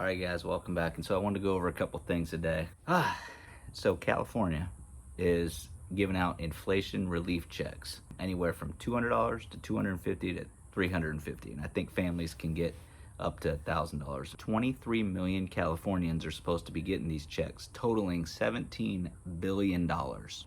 All right, guys, welcome back. And so I wanted to go over a couple things today. So California is giving out inflation relief checks, anywhere from $200 to $250 to $350, and I think families can get up to $1,000. 23 million Californians are supposed to be getting these checks, totaling $17 billion.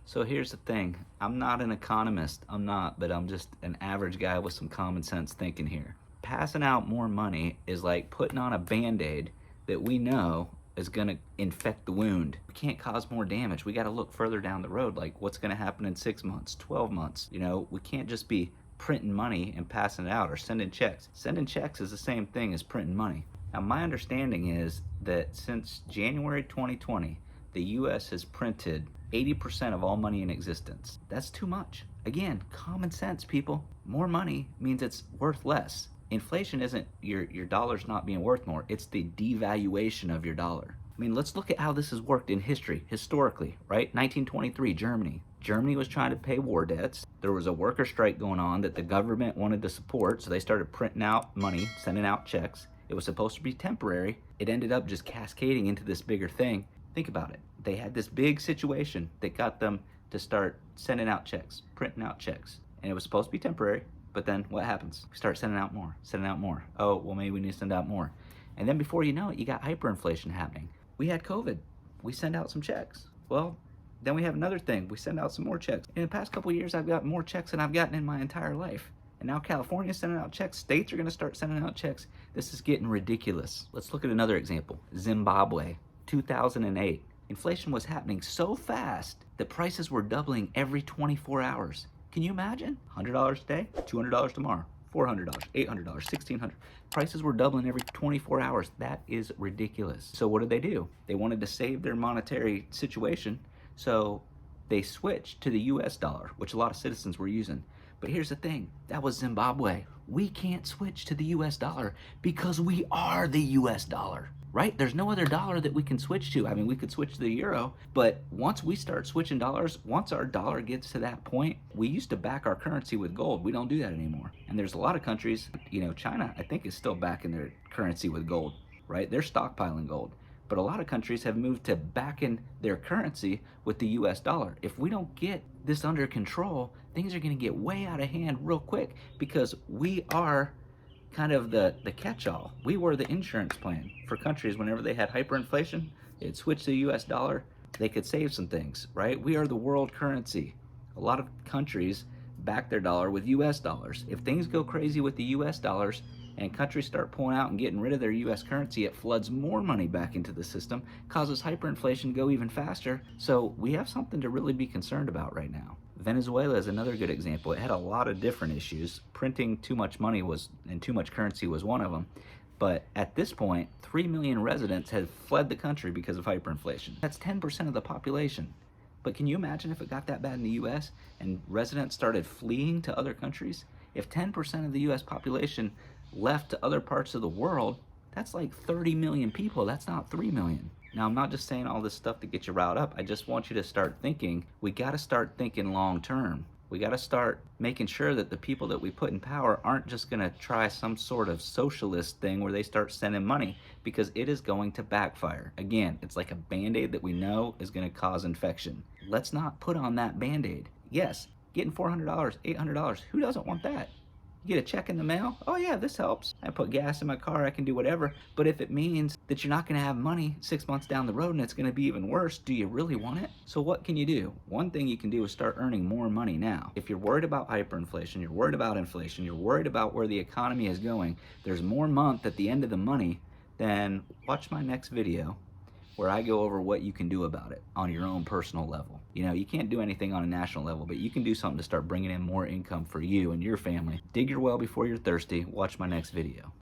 So here's the thing: I'm not an economist, but I'm just an average guy with some common sense thinking here. Passing out more money is like putting on a band-aid that we know is going to infect the wound. We can't cause more damage. We got to look further down the road, like what's going to happen in 6 months, 12 months. You know, we can't just be printing money and passing it out or sending checks. Sending checks is the same thing as printing money. Now, my understanding is that since January 2020, the US has printed 80% of all money in existence. That's too much. Again, common sense, people. More money means it's worth less. Inflation isn't your dollar's not being worth more, it's the devaluation of your dollar. I mean, let's look at how this has worked in history, historically, right? 1923, Germany. Germany was trying to pay war debts. There was a worker strike going on that the government wanted to support, so they started printing out money, sending out checks. It was supposed to be temporary. It ended up just cascading into this bigger thing. Think about it. They had this big situation that got them to start sending out checks, printing out checks. And it was supposed to be temporary. But then what happens? We start sending out more, sending out more. Oh, well, maybe we need to send out more. And then before you know it, you got hyperinflation happening. We had COVID. We send out some checks. Well, then we have another thing. We send out some more checks. In the past couple of years, I've gotten more checks than I've gotten in my entire life. And now California's sending out checks. States are going to start sending out checks. This is getting ridiculous. Let's look at another example. Zimbabwe, 2008. Inflation was happening so fast that prices were doubling every 24 hours. Can you imagine? $100 today, $200 tomorrow, $400, $800, $1,600. Prices were doubling every 24 hours. That is ridiculous. So what did? They wanted to save their monetary situation, so they switched to the US dollar, which a lot of citizens were using. But here's the thing, that was Zimbabwe. We can't switch to the US dollar because we are the US dollar, right? There's no other dollar that we can switch to. I mean, we could switch to the euro, but once we start switching dollars, once our dollar gets to that point, we used to back our currency with gold. We don't do that anymore. And there's a lot of countries, you know, China, I think, is still backing their currency with gold, right? They're stockpiling gold. But a lot of countries have moved to backing their currency with the US dollar. If we don't get this under control, things are going to get way out of hand real quick, because we are kind of the catch-all. We were the insurance plan for countries. Whenever they had hyperinflation, they'd switch to the US dollar, they could save some things, right? We are the world currency. A lot of countries back their dollar with US dollars. If things go crazy with the US dollars and countries start pulling out and getting rid of their US currency, it floods more money back into the system, causes hyperinflation to go even faster. So we have something to really be concerned about right now. Venezuela is another good example. It had a lot of different issues. Printing too much money and too much currency was one of them. But at this point, 3 million residents have fled the country because of hyperinflation. That's 10% of the population. But can you imagine if it got that bad in the US and residents started fleeing to other countries? If 10% of the US population left to other parts of the world, that's like 30 million people. That's not 3 million. Now, I'm not just saying all this stuff to get you riled up. I just want you to start thinking. We got to start thinking long term. We got to start making sure that the people that we put in power aren't just going to try some sort of socialist thing where they start sending money, because it is going to backfire. Again, it's like a band-aid that we know is going to cause infection. Let's not put on that band-aid. Yes, getting $400, $800, who doesn't want that? You get a check in the mail, oh yeah, this helps. I put gas in my car, I can do whatever. But if it means that you're not gonna have money 6 months down the road and it's gonna be even worse, do you really want it? So what can you do? One thing you can do is start earning more money now. If you're worried about hyperinflation, you're worried about inflation, you're worried about where the economy is going, there's more month at the end of the money, then watch my next video where I go over what you can do about it on your own personal level. You know, you can't do anything on a national level, but you can do something to start bringing in more income for you and your family. Dig your well before you're thirsty. Watch my next video.